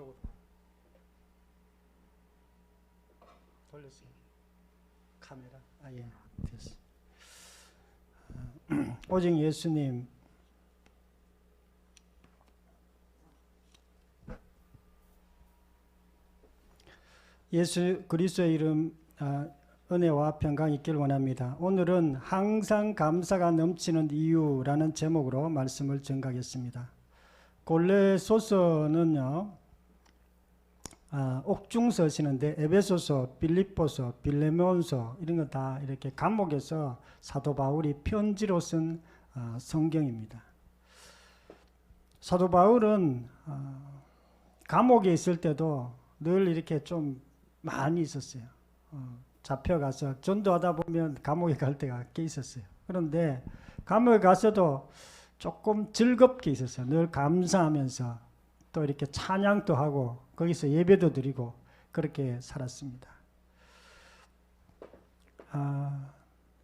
이쪽으로 돌렸어요. 카메라. 예, 됐어. 오직 예수님, 예수 그리스도의 이름 은혜와 평강이 있길 원합니다. 오늘은 항상 감사가 넘치는 이유라는 제목으로 말씀을 전가하겠습니다. 골레소서는요, 옥중서 쓰는데 에베소서, 빌립보서, 빌레몬서 이런 거 다 이렇게 감옥에서 사도 바울이 편지로 쓴 성경입니다. 사도 바울은 감옥에 있을 때도 늘 이렇게 좀 많이 있었어요. 잡혀가서 전도하다 보면 감옥에 갈 때가 꽤 있었어요. 그런데 감옥에 가서도 조금 즐겁게 있었어요. 늘 감사하면서 또 이렇게 찬양도 하고 거기서 예배도 드리고 그렇게 살았습니다.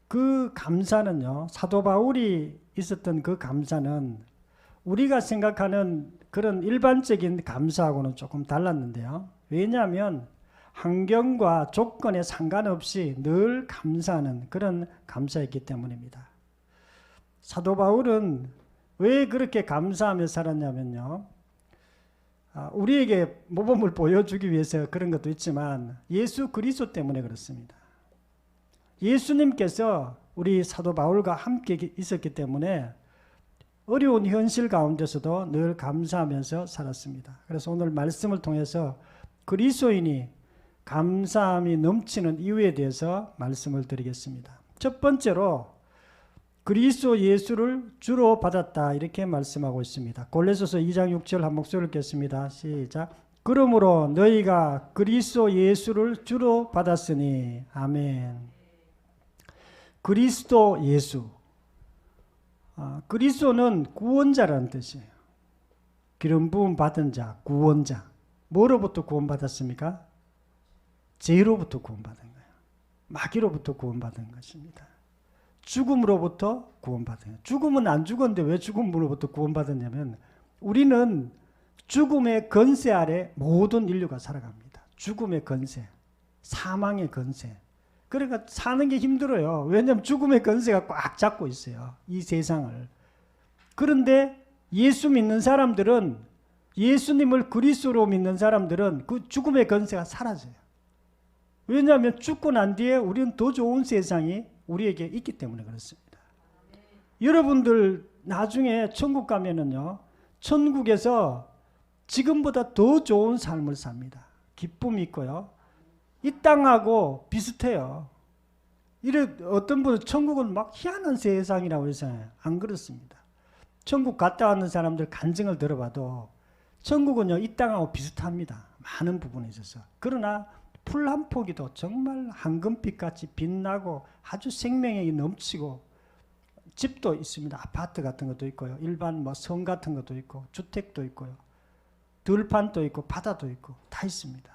그 감사는요, 사도 바울이 있었던 그 감사는 우리가 생각하는 그런 일반적인 감사하고는 조금 달랐는데요. 왜냐하면 환경과 조건에 상관없이 늘 감사하는 그런 감사였기 때문입니다. 사도 바울은 왜 그렇게 감사하며 살았냐면요, 우리에게 모범을 보여주기 위해서 그런 것도 있지만 예수 그리스도 때문에 그렇습니다. 예수님께서 우리 사도 바울과 함께 있었기 때문에 어려운 현실 가운데서도 늘 감사하면서 살았습니다. 그래서 오늘 말씀을 통해서 그리스도인이 감사함이 넘치는 이유에 대해서 말씀을 드리겠습니다. 첫 번째로 그리스도 예수를 주로 받았다 이렇게 말씀하고 있습니다. 골로새서 2장 6절 한 목소리를 읽겠습니다. 시작. 그러므로 너희가 그리스도 예수를 주로 받았으니 아멘. 그리스도 예수. 그리스도는 구원자라는 뜻이에요. 기름 부음 받은 자, 구원자. 뭐로부터 구원받았습니까? 죄로부터 구원받은 거예요. 마귀로부터 구원받은 것입니다. 죽음으로부터 구원받은 거예요. 죽음은 안 죽었는데 왜 죽음으로부터 구원받았냐면 우리는 죽음의 건세 아래 모든 인류가 살아갑니다. 죽음의 건세, 사망의 건세. 그러니까 사는 게 힘들어요. 왜냐하면 죽음의 건세가 꽉 잡고 있어요, 이 세상을. 그런데 예수 믿는 사람들은, 예수님을 그리스도로 믿는 사람들은 그 죽음의 건세가 사라져요. 왜냐하면 죽고 난 뒤에 우리는 더 좋은 세상이 우리에게 있기 때문에 그렇습니다. 여러분들 나중에 천국 가면은요, 천국에서 지금보다 더 좋은 삶을 삽니다. 기쁨이 있고요. 이 땅하고 비슷해요. 어떤 분은 천국은 막 희한한 세상이라고 해서 안 그렇습니다. 천국 갔다 왔는 사람들 간증을 들어봐도 천국은요, 이 땅하고 비슷합니다. 많은 부분에 있어서. 그러나 풀 한 포기도 정말 황금빛같이 빛나고 아주 생명력이 넘치고, 집도 있습니다. 아파트 같은 것도 있고요. 일반 성 같은 것도 있고, 주택도 있고요. 들판도 있고, 바다도 있고, 다 있습니다.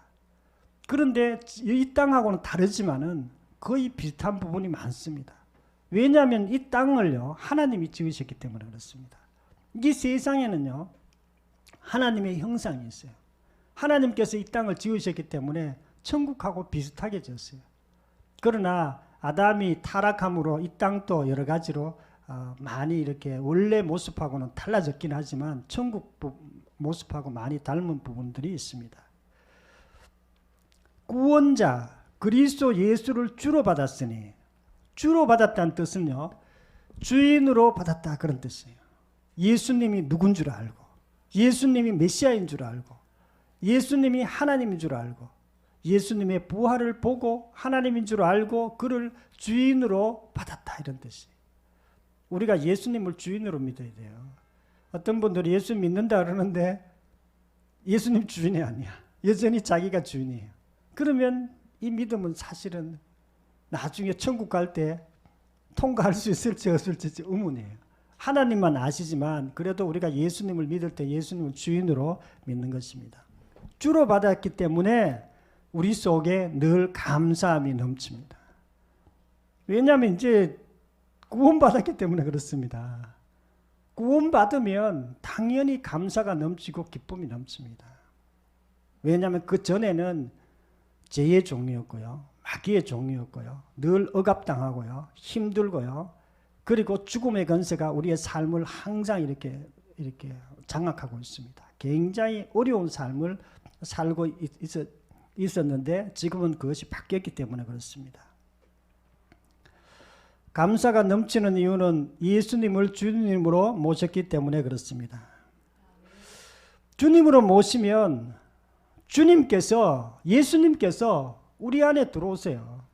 그런데 이 땅하고는 다르지만은 거의 비슷한 부분이 많습니다. 왜냐하면 이 땅을요, 하나님이 지으셨기 때문에 그렇습니다. 이 세상에는요, 하나님의 형상이 있어요. 하나님께서 이 땅을 지으셨기 때문에 천국하고 비슷하게 지었어요. 그러나 아담이 타락함으로 이 땅도 여러 가지로 많이 이렇게 원래 모습하고는 달라졌긴 하지만 천국 모습하고 많이 닮은 부분들이 있습니다. 구원자 그리스도 예수를 주로 받았으니, 주로 받았다는 뜻은요, 주인으로 받았다 그런 뜻이에요. 예수님이 누군 줄 알고, 예수님이 메시아인 줄 알고, 예수님이 하나님인 줄 알고, 예수님의 부활을 보고 하나님인 줄 알고 그를 주인으로 받았다 이런 뜻이에요. 우리가 예수님을 주인으로 믿어야 돼요. 어떤 분들이 예수 믿는다 그러는데 예수님 주인이 아니야. 여전히 자기가 주인이에요. 그러면 이 믿음은 사실은 나중에 천국 갈 때 통과할 수 있을지 없을지 의문이에요. 하나님만 아시지만 그래도 우리가 예수님을 믿을 때 예수님을 주인으로 믿는 것입니다. 주로 받았기 때문에 우리 속에 늘 감사함이 넘칩니다. 왜냐하면 이제 구원받았기 때문에 그렇습니다. 구원받으면 당연히 감사가 넘치고 기쁨이 넘칩니다. 왜냐하면 그 전에는 죄의 종이었고요. 마귀의 종이었고요. 늘 억압당하고요. 힘들고요. 그리고 죽음의 권세가 우리의 삶을 항상 이렇게 장악하고 있습니다. 굉장히 어려운 삶을 살고 있었는데 지금은 그것이 바뀌었기 때문에 그렇습니다. 감사가 넘치는 이유는 예수님을 주님으로 모셨기 때문에 그렇습니다. 주님으로 모시면 예수님께서 우리 안에 들어오세요.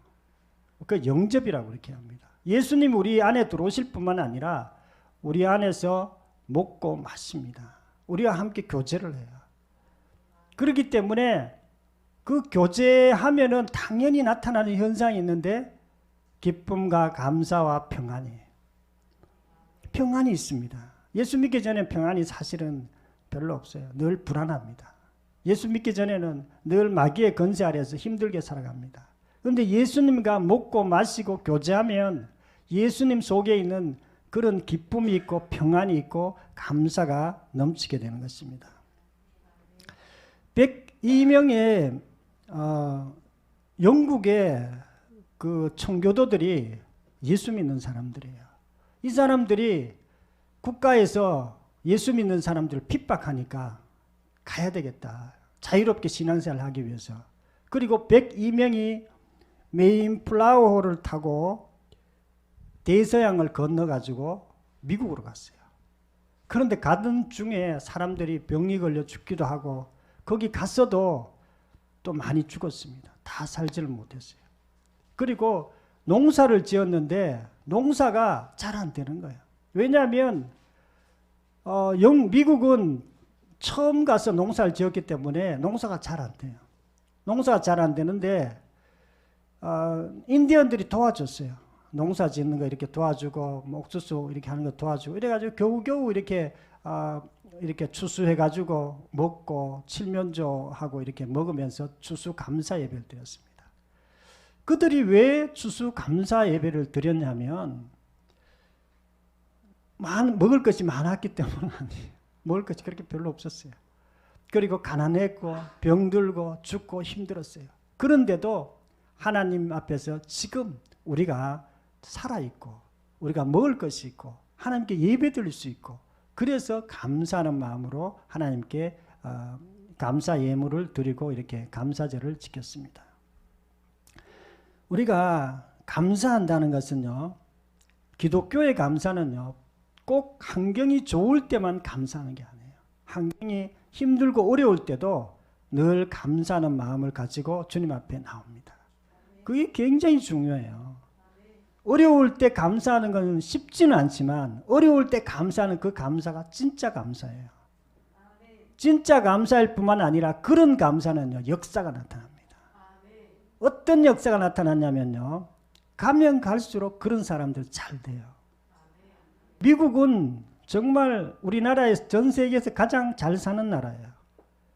그 영접이라고 이렇게 합니다. 예수님 우리 안에 들어오실 뿐만 아니라 우리 안에서 먹고 마십니다. 우리와 함께 교제를 해요. 그렇기 때문에 그 교제하면은 당연히 나타나는 현상이 있는데 기쁨과 감사와 평안이 있습니다. 예수 믿기 전에 평안이 사실은 별로 없어요. 늘 불안합니다. 예수 믿기 전에는 늘 마귀의 권세 아래에서 힘들게 살아갑니다. 그런데 예수님과 먹고 마시고 교제하면 예수님 속에 있는 그런 기쁨이 있고 평안이 있고 감사가 넘치게 되는 것입니다. 102명의 영국의 그 청교도들이 예수 믿는 사람들이에요. 이 사람들이 국가에서 예수 믿는 사람들을 핍박하니까 가야 되겠다. 자유롭게 신앙생활을 하기 위해서. 그리고 102명이 메인플라워호를 타고 대서양을 건너가지고 미국으로 갔어요. 그런데 가던 중에 사람들이 병이 걸려 죽기도 하고 거기 갔어도 또 많이 죽었습니다. 다 살지를 못했어요. 그리고 농사를 지었는데 농사가 잘 안 되는 거예요. 왜냐하면 미국은 처음 가서 농사를 지었기 때문에 농사가 잘 안 돼요. 농사가 잘 안 되는데 인디언들이 도와줬어요. 농사 짓는 거 이렇게 도와주고 옥수수 이렇게 하는 거 도와주고 이래가지고 겨우겨우 이렇게 추수해가지고 먹고 칠면조하고 이렇게 먹으면서 추수 감사 예배를 드렸습니다. 그들이 왜 추수 감사 예배를 드렸냐면 먹을 것이 많았기 때문 아니에요. 먹을 것이 그렇게 별로 없었어요. 그리고 가난했고 병들고 죽고 힘들었어요. 그런데도 하나님 앞에서 지금 우리가 살아있고 우리가 먹을 것이 있고 하나님께 예배 드릴 수 있고 그래서 감사하는 마음으로 하나님께 감사 예물을 드리고 이렇게 감사절을 지켰습니다. 우리가 감사한다는 것은요, 기독교의 감사는요, 꼭 환경이 좋을 때만 감사하는 게 아니에요. 환경이 힘들고 어려울 때도 늘 감사하는 마음을 가지고 주님 앞에 나옵니다. 그게 굉장히 중요해요. 어려울 때 감사하는 건 쉽지는 않지만 어려울 때 감사하는 그 감사가 진짜 감사예요. 진짜 감사일 뿐만 아니라 그런 감사는요, 역사가 나타납니다. 어떤 역사가 나타났냐면요, 가면 갈수록 그런 사람들 잘 돼요. 미국은 정말 우리나라에서 전 세계에서 가장 잘 사는 나라예요.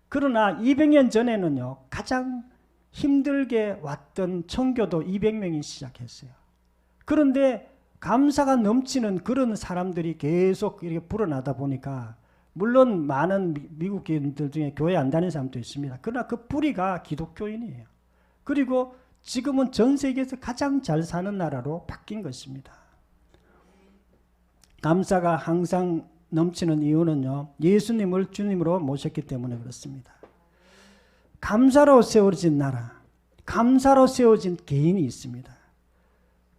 그러나 200년 전에는요, 가장 힘들게 왔던 청교도 200명이 시작했어요. 그런데 감사가 넘치는 그런 사람들이 계속 이렇게 불어나다 보니까 물론 많은 미국인들 중에 교회 안 다니는 사람도 있습니다. 그러나 그 뿌리가 기독교인이에요. 그리고 지금은 전 세계에서 가장 잘 사는 나라로 바뀐 것입니다. 감사가 항상 넘치는 이유는요, 예수님을 주님으로 모셨기 때문에 그렇습니다. 감사로 세워진 나라, 감사로 세워진 개인이 있습니다.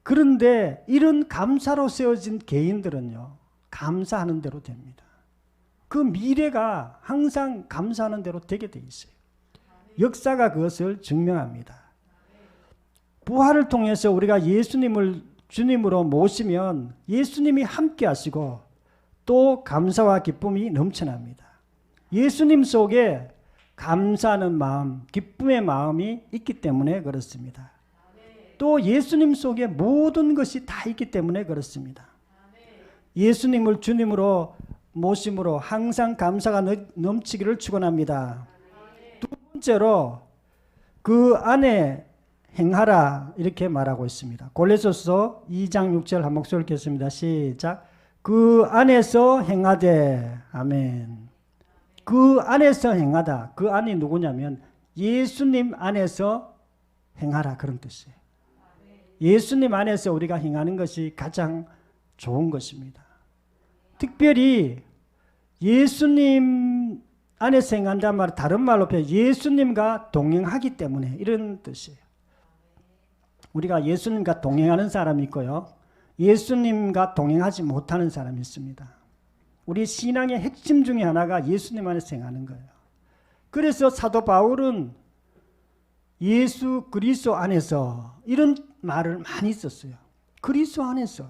그런데 이런 감사로 세워진 개인들은요, 감사하는 대로 됩니다. 그 미래가 항상 감사하는 대로 되게 돼 있어요. 역사가 그것을 증명합니다. 부활을 통해서 우리가 예수님을 주님으로 모시면 예수님이 함께 하시고 또 감사와 기쁨이 넘쳐납니다. 예수님 속에 감사하는 마음, 기쁨의 마음이 있기 때문에 그렇습니다. 또 예수님 속에 모든 것이 다 있기 때문에 그렇습니다. 예수님을 주님으로 모심으로 항상 감사가 넘치기를 축원합니다. 두 번째로 그 안에 행하라 이렇게 말하고 있습니다. 골로새서 2장 6절 한 목소리 읽겠습니다. 시작. 그 안에서 행하되. 아멘. 그 안에서 행하다. 그 안이 누구냐면 예수님 안에서 행하라 그런 뜻이에요. 예수님 안에서 우리가 행하는 것이 가장 좋은 것입니다. 특별히 예수님 안에서 행한다는 말 다른 말로 표현 예수님과 동행하기 때문에 이런 뜻이에요. 우리가 예수님과 동행하는 사람이 있고요. 예수님과 동행하지 못하는 사람이 있습니다. 우리 신앙의 핵심 중에 하나가 예수님 안에서 행하는 거예요. 그래서 사도 바울은 예수 그리스도 안에서 이런 말을 많이 썼어요. 그리스도 안에서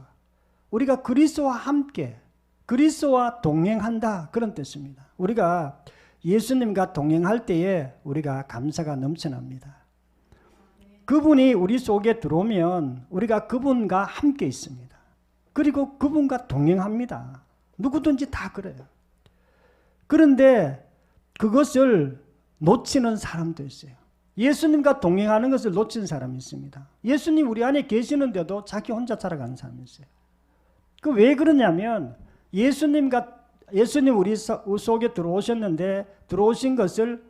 우리가 그리스도와 함께 그리스도와 동행한다 그런 뜻입니다. 우리가 예수님과 동행할 때에 우리가 감사가 넘쳐납니다. 그분이 우리 속에 들어오면 우리가 그분과 함께 있습니다. 그리고 그분과 동행합니다. 누구든지 다 그래요. 그런데 그것을 놓치는 사람도 있어요. 예수님과 동행하는 것을 놓친 사람이 있습니다. 예수님 우리 안에 계시는데도 자기 혼자 살아가는 사람이 있어요. 그 왜 그러냐면 예수님 우리 속에 들어오셨는데 들어오신 것을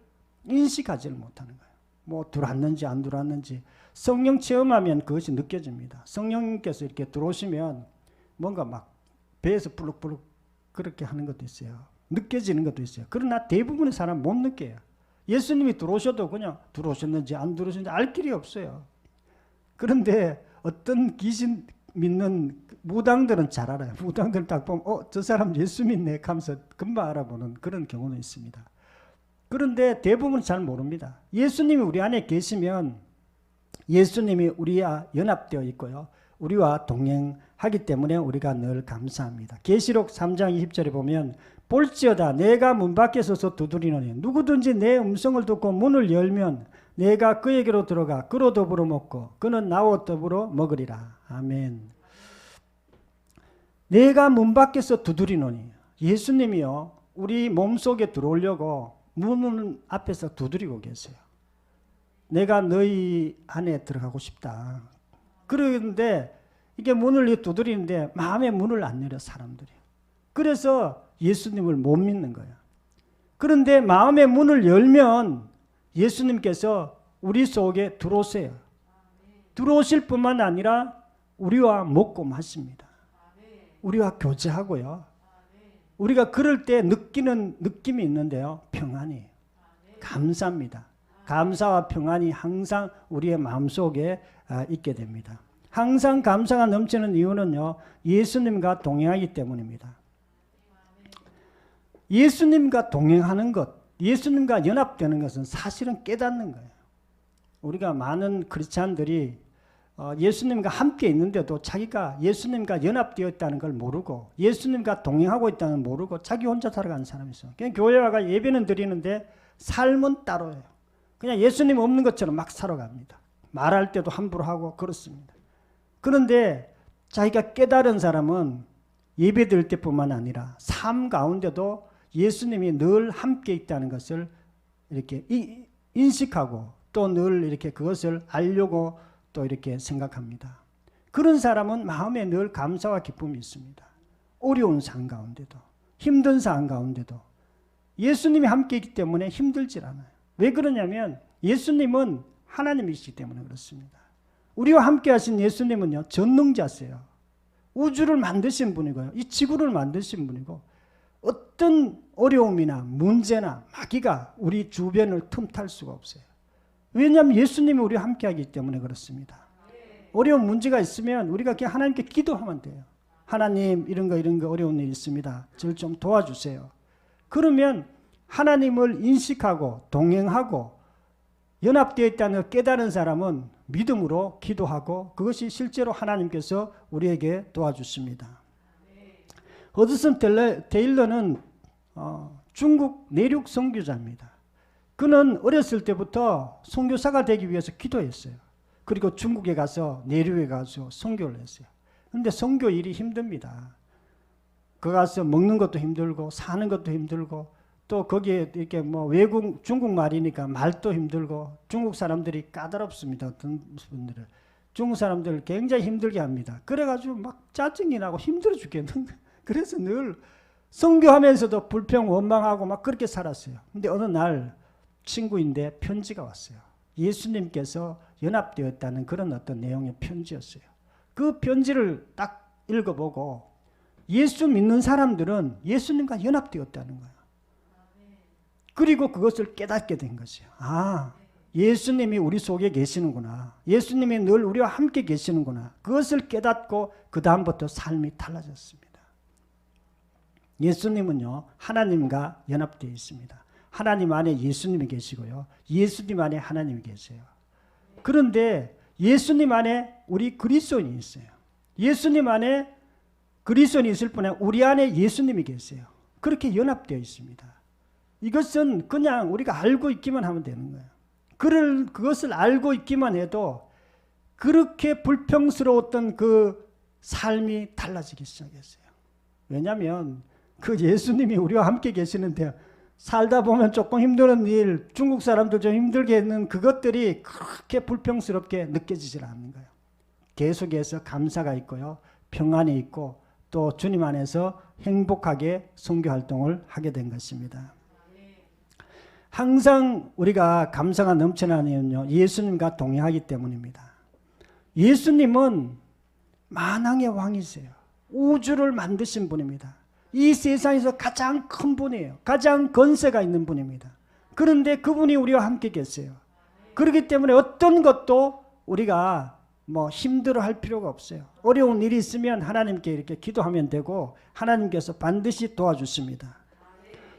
인식하지를 못하는 거예요. 뭐 들어왔는지 안 들어왔는지 성령 체험하면 그것이 느껴집니다. 성령님께서 이렇게 들어오시면 뭔가 막 배에서 불룩불룩 그렇게 하는 것도 있어요. 느껴지는 것도 있어요. 그러나 대부분의 사람 못 느껴요. 예수님이 들어오셔도 그냥 들어오셨는지 안 들어오셨는지 알 길이 없어요. 그런데 어떤 귀신 믿는 무당들은 잘 알아요. 무당들 딱 보면 저 사람 예수 믿네 하면서 금방 알아보는 그런 경우는 있습니다. 그런데 대부분 잘 모릅니다. 예수님이 우리 안에 계시면 예수님이 우리와 연합되어 있고요. 우리와 동행하기 때문에 우리가 늘 감사합니다. 계시록 3장 20절에 보면 볼지어다 내가 문 밖에 서서 두드리노니 누구든지 내 음성을 듣고 문을 열면 내가 그에게로 들어가 그로 더불어 먹고 그는 나와 더불어 먹으리라. 아멘. 내가 문 밖에서 두드리노니 예수님이요 우리 몸속에 들어오려고 문 앞에서 두드리고 계세요. 내가 너희 안에 들어가고 싶다. 그런데 이게 문을 두드리는데 마음의 문을 안 열어 사람들이. 그래서 예수님을 못 믿는 거예요. 그런데 마음의 문을 열면 예수님께서 우리 속에 들어오세요. 들어오실 뿐만 아니라 우리와 먹고 마십니다. 우리와 교제하고요. 우리가 그럴 때 느끼는 느낌이 있는데요. 평안이에요. 감사합니다. 감사와 평안이 항상 우리의 마음속에 있게 됩니다. 항상 감사가 넘치는 이유는요. 예수님과 동행하기 때문입니다. 예수님과 동행하는 것, 예수님과 연합되는 것은 사실은 깨닫는 거예요. 우리가 많은 크리스찬들이 예수님과 함께 있는데도 자기가 예수님과 연합되어 있다는 걸 모르고 예수님과 동행하고 있다는 걸 모르고 자기 혼자 살아가는 사람이 있어요. 그냥 교회 와가 예배는 드리는데 삶은 따로예요. 그냥 예수님 없는 것처럼 막 살아갑니다. 말할 때도 함부로 하고 그렇습니다. 그런데 자기가 깨달은 사람은 예배 드릴 때뿐만 아니라 삶 가운데도 예수님이 늘 함께 있다는 것을 이렇게 인식하고 또 늘 이렇게 그것을 알려고 또 이렇게 생각합니다. 그런 사람은 마음에 늘 감사와 기쁨이 있습니다. 어려운 상황 가운데도 힘든 상황 가운데도 예수님이 함께 있기 때문에 힘들질 않아요. 왜 그러냐면 예수님은 하나님이시기 때문에 그렇습니다. 우리와 함께 하신 예수님은요 전능자세요. 우주를 만드신 분이고요. 이 지구를 만드신 분이고 어떤 어려움이나 문제나 마귀가 우리 주변을 틈탈 수가 없어요. 왜냐하면 예수님이 우리와 함께 하기 때문에 그렇습니다. 어려운 문제가 있으면 우리가 그냥 하나님께 기도하면 돼요. 하나님 이런 거 어려운 일이 있습니다. 저를 좀 도와주세요. 그러면 하나님을 인식하고 동행하고 연합되어 있다는 걸 깨달은 사람은 믿음으로 기도하고 그것이 실제로 하나님께서 우리에게 도와주십니다. 허드슨 테일러는 중국 내륙 선교자입니다. 그는 어렸을 때부터 선교사가 되기 위해서 기도했어요. 그리고 중국에 가서 내륙에 가서 선교를 했어요. 그런데 선교 일이 힘듭니다. 그 가서 먹는 것도 힘들고 사는 것도 힘들고 또 거기에 이렇게 뭐 외국 중국말이니까 말도 힘들고 중국 사람들이 까다롭습니다. 어떤 분들은 중국 사람들을 굉장히 힘들게 합니다. 그래가지고 막 짜증이 나고 힘들어 죽겠는 거예요. 그래서 늘 선교하면서도 불평 원망하고 막 그렇게 살았어요. 근데 어느 날 친구인데 편지가 왔어요. 예수님께서 연합되었다는 그런 어떤 내용의 편지였어요. 그 편지를 딱 읽어보고 예수 믿는 사람들은 예수님과 연합되었다는 거예요. 그리고 그것을 깨닫게 된 것이에요. 아, 예수님이 우리 속에 계시는구나. 예수님이 늘 우리와 함께 계시는구나. 그것을 깨닫고 그 다음부터 삶이 달라졌습니다. 예수님은요, 하나님과 연합되어 있습니다. 하나님 안에 예수님이 계시고요, 예수님 안에 하나님이 계세요. 그런데 예수님 안에 우리 그리스도인이 있어요. 예수님 안에 그리스도인이 있을 뿐 아니라 우리 안에 예수님이 계세요. 그렇게 연합되어 있습니다. 이것은 그냥 우리가 알고 있기만 하면 되는 거예요. 그것을 알고 있기만 해도 그렇게 불평스러웠던 그 삶이 달라지기 시작했어요. 왜냐하면 그 예수님이 우리와 함께 계시는데 살다 보면 조금 힘든 일, 중국 사람들 좀 힘들게 했는 그것들이 그렇게 불평스럽게 느껴지질 않는 거예요. 계속해서 감사가 있고요, 평안이 있고 또 주님 안에서 행복하게 선교활동을 하게 된 것입니다. 항상 우리가 감사가 넘치는 이유는요, 예수님과 동행하기 때문입니다. 예수님은 만왕의 왕이세요. 우주를 만드신 분입니다. 이 세상에서 가장 큰 분이에요. 가장 권세가 있는 분입니다. 그런데 그분이 우리와 함께 계세요. 그렇기 때문에 어떤 것도 우리가 힘들어 할 필요가 없어요. 어려운 일이 있으면 하나님께 이렇게 기도하면 되고 하나님께서 반드시 도와주십니다.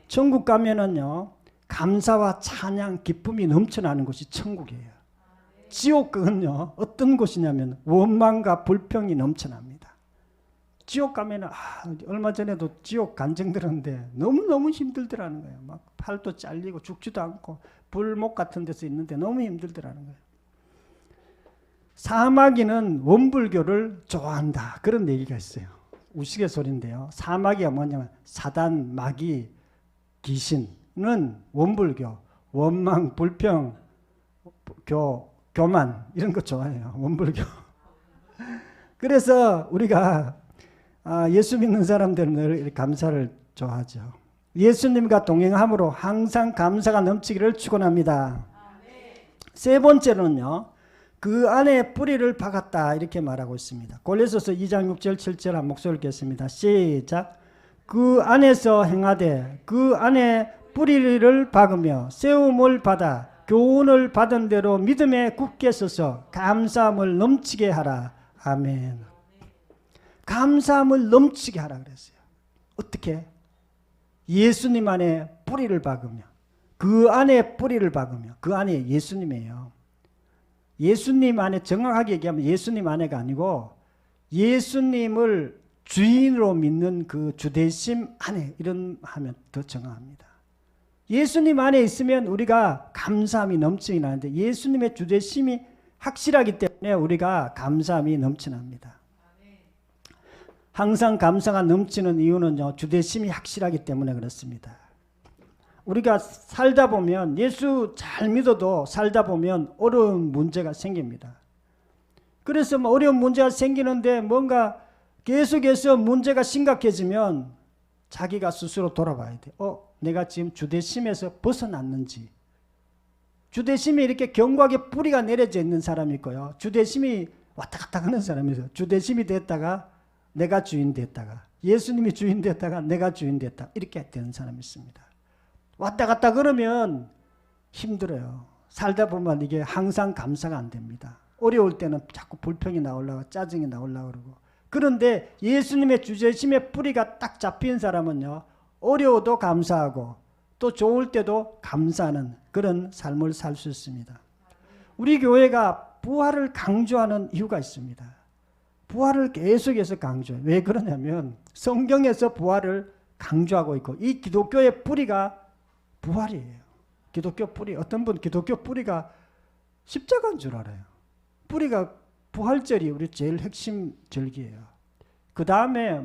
천국 가면은요, 감사와 찬양, 기쁨이 넘쳐나는 곳이 천국이에요. 지옥은요, 어떤 곳이냐면 원망과 불평이 넘쳐납니다. 지옥 가면은 얼마 전에도 지옥 간증 들었는데 너무너무 힘들더라는 거예요. 막 팔도 잘리고 죽지도 않고 불목 같은 데서 있는데 너무 힘들더라는 거예요. 사마귀는 원불교를 좋아한다, 그런 얘기가 있어요. 우스갯소리인데요. 사마귀가 뭐냐면 사단, 마귀, 귀신은 원불교, 원망, 불평, 교만 이런 거 좋아해요. 원불교. 그래서 우리가 예수 믿는 사람들은 늘 감사를 좋아하죠. 예수님과 동행함으로 항상 감사가 넘치기를 축원합니다. 세 번째로는요, 그 안에 뿌리를 박았다, 이렇게 말하고 있습니다. 골로새서 2장 6절 7절 한 목소리를 읽겠습니다. 시작. 그 안에서 행하되 그 안에 뿌리를 박으며 세움을 받아 교훈을 받은 대로 믿음에 굳게 서서 감사함을 넘치게 하라. 아멘. 감사함을 넘치게 하라 그랬어요. 어떻게? 예수님 안에 뿌리를 박으며, 그 안에 뿌리를 박으며, 그 안에 예수님이에요. 예수님 안에, 정확하게 얘기하면 예수님 안에가 아니고 예수님을 주인으로 믿는 그 주대심 안에, 이런 하면 더 정확합니다. 예수님 안에 있으면 우리가 감사함이 넘치게 나는데 예수님의 주대심이 확실하기 때문에 우리가 감사함이 넘쳐납니다. 항상 감사가 넘치는 이유는요, 주대심이 확실하기 때문에 그렇습니다. 우리가 살다 보면, 예수 잘 믿어도 살다 보면 어려운 문제가 생깁니다. 그래서 어려운 문제가 생기는데 뭔가 계속해서 문제가 심각해지면 자기가 스스로 돌아봐야 돼. 내가 지금 주대심에서 벗어났는지. 주대심이 이렇게 견고하게 뿌리가 내려져 있는 사람이 있고요, 주대심이 왔다 갔다 하는 사람이 있어요. 주대심이 됐다가 내가 주인 됐다가, 예수님이 주인 됐다가 내가 주인 됐다, 이렇게 되는 사람이 있습니다. 왔다 갔다 그러면 힘들어요. 살다 보면 이게 항상 감사가 안 됩니다. 어려울 때는 자꾸 불평이 나오려고, 짜증이 나오려고 그러고. 그런데 예수님의 주제심의 뿌리가 딱 잡힌 사람은요, 어려워도 감사하고 또 좋을 때도 감사하는 그런 삶을 살 수 있습니다. 우리 교회가 부활을 강조하는 이유가 있습니다. 부활을 계속해서 강조해요. 왜 그러냐면 성경에서 부활을 강조하고 있고, 이 기독교의 뿌리가 부활이에요. 기독교 뿌리. 어떤 분 기독교 뿌리가 십자가인 줄 알아요. 뿌리가 부활절이 우리 제일 핵심 절기예요. 그 다음에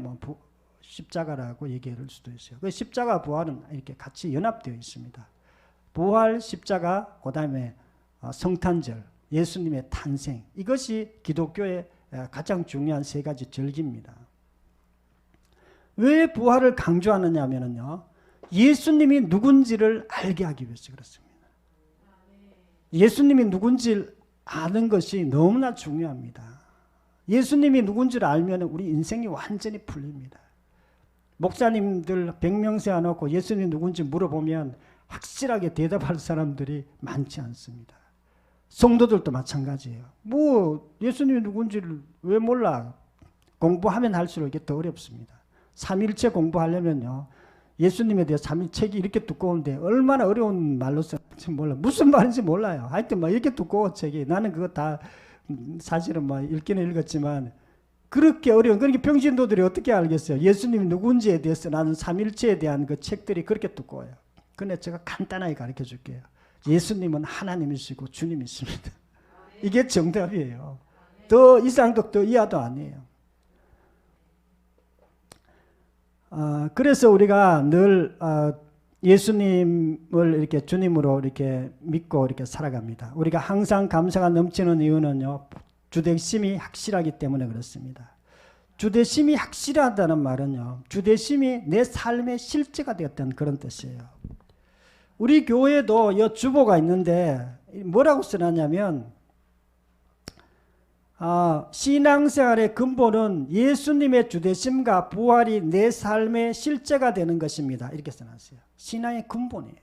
십자가라고 얘기할 수도 있어요. 그 십자가 부활은 이렇게 같이 연합되어 있습니다. 부활, 십자가, 그 다음에 성탄절, 예수님의 탄생, 이것이 기독교의 가장 중요한 세 가지 절기입니다. 왜 부활을 강조하느냐 하면요, 예수님이 누군지를 알게 하기 위해서 그렇습니다. 예수님이 누군지 아는 것이 너무나 중요합니다. 예수님이 누군지를 알면 우리 인생이 완전히 풀립니다. 목사님들 100명 세워놓고 예수님이 누군지 물어보면 확실하게 대답할 사람들이 많지 않습니다. 성도들도 마찬가지예요. 뭐 예수님이 누군지를 왜 몰라? 공부하면 할수록 이게 더 어렵습니다. 삼일체 공부하려면요, 예수님에 대해 삼일책이 이렇게 두꺼운데 얼마나 어려운 말로 썼는지 몰라. 무슨 말인지 몰라요. 하여튼 막 이렇게 두꺼워 책이. 나는 그거 다 사실은 막 읽기는 읽었지만 그렇게 어려운, 그러니까 평신도들이 어떻게 알겠어요? 예수님이 누군지에 대해서 나는 삼일체에 대한 그 책들이 그렇게 두꺼워요. 근데 제가 간단하게 가르쳐 줄게요. 예수님은 하나님이시고 주님이십니다. 이게 정답이에요. 더 이상도 더 이하도 아니에요. 그래서 우리가 늘 예수님을 이렇게 주님으로 이렇게 믿고 이렇게 살아갑니다. 우리가 항상 감사가 넘치는 이유는요, 주대심이 확실하기 때문에 그렇습니다. 주대심이 확실하다는 말은요, 주대심이 내 삶의 실제가 되었다는 그런 뜻이에요. 우리 교회도 이 주보가 있는데 뭐라고 써놨냐면, 신앙생활의 근본은 예수님의 주대심과 부활이 내 삶의 실제가 되는 것입니다. 이렇게 써놨어요. 신앙의 근본이에요.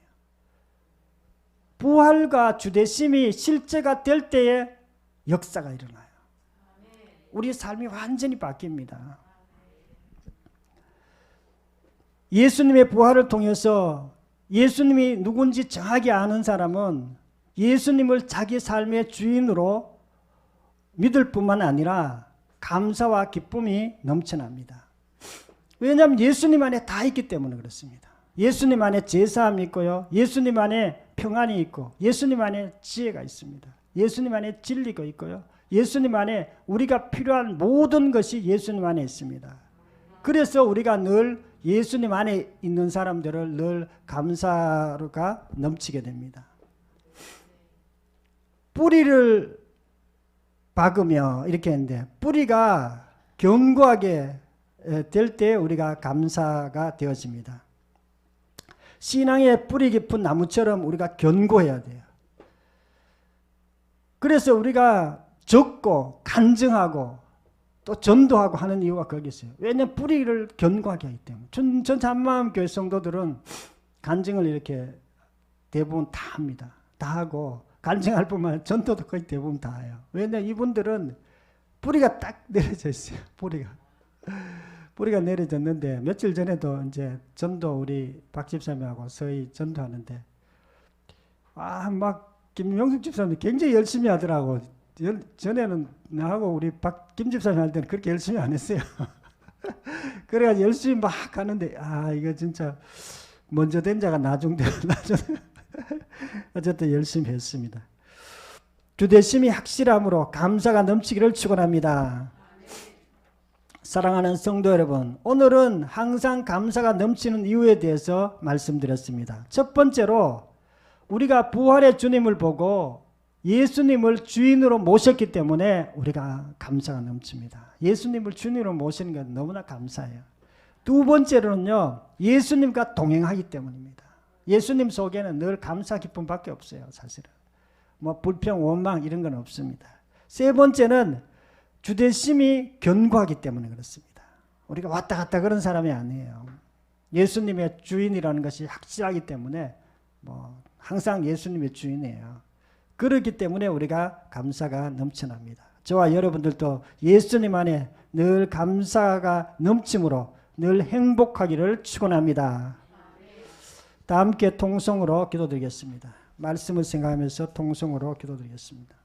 부활과 주대심이 실제가 될 때에 역사가 일어나요. 우리 삶이 완전히 바뀝니다. 예수님의 부활을 통해서 예수님이 누군지 정확히 아는 사람은 예수님을 자기 삶의 주인으로 믿을 뿐만 아니라 감사와 기쁨이 넘쳐납니다. 왜냐하면 예수님 안에 다 있기 때문에 그렇습니다. 예수님 안에 제사함이 있고요, 예수님 안에 평안이 있고, 예수님 안에 지혜가 있습니다. 예수님 안에 진리가 있고요, 예수님 안에 우리가 필요한 모든 것이 예수님 안에 있습니다. 그래서 우리가 늘 예수님 안에 있는 사람들을 늘 감사가 넘치게 됩니다. 뿌리를 박으며 이렇게 했는데, 뿌리가 견고하게 될 때 우리가 감사가 되어집니다. 신앙의 뿌리 깊은 나무처럼 우리가 견고해야 돼요. 그래서 우리가 적고 간증하고 또 전도하고 하는 이유가 거기 있어요. 왜냐하면 뿌리를 견고하게 하기 때문에. 전 참마음교회 성도들은 간증을 이렇게 대부분 다 합니다. 다 하고 간증할 뿐만 아니라 전도도 거의 대부분 다 해요. 왜냐하면 이분들은 뿌리가 딱 내려져 있어요. 뿌리가 내려졌는데, 며칠 전에도 이제 전도 우리 박 집사님하고 서희 전도하는데, 막 김명숙 집사님 굉장히 열심히 하더라고. 전에는 나하고 우리 김 집사님 할 때는 그렇게 열심히 안 했어요. 그래가지고 열심히 막 하는데, 이거 진짜 먼저 된 자가 나중되고 어쨌든 열심히 했습니다. 주대심이 확실함으로 감사가 넘치기를 축원합니다. 사랑하는 성도 여러분, 오늘은 항상 감사가 넘치는 이유에 대해서 말씀드렸습니다. 첫 번째로 우리가 부활의 주님을 보고 예수님을 주인으로 모셨기 때문에 우리가 감사가 넘칩니다. 예수님을 주인으로 모시는 건 너무나 감사해요. 두 번째로는요, 예수님과 동행하기 때문입니다. 예수님 속에는 늘 감사 기쁨밖에 없어요. 사실은 뭐 불평 원망 이런 건 없습니다. 세 번째는 주대심이 견고하기 때문에 그렇습니다. 우리가 왔다 갔다 그런 사람이 아니에요. 예수님의 주인이라는 것이 확실하기 때문에 항상 예수님의 주인이에요. 그렇기 때문에 우리가 감사가 넘쳐납니다. 저와 여러분들도 예수님 안에 늘 감사가 넘침으로 늘 행복하기를 축원합니다. 다 함께 통성으로 기도드리겠습니다. 말씀을 생각하면서 통성으로 기도드리겠습니다.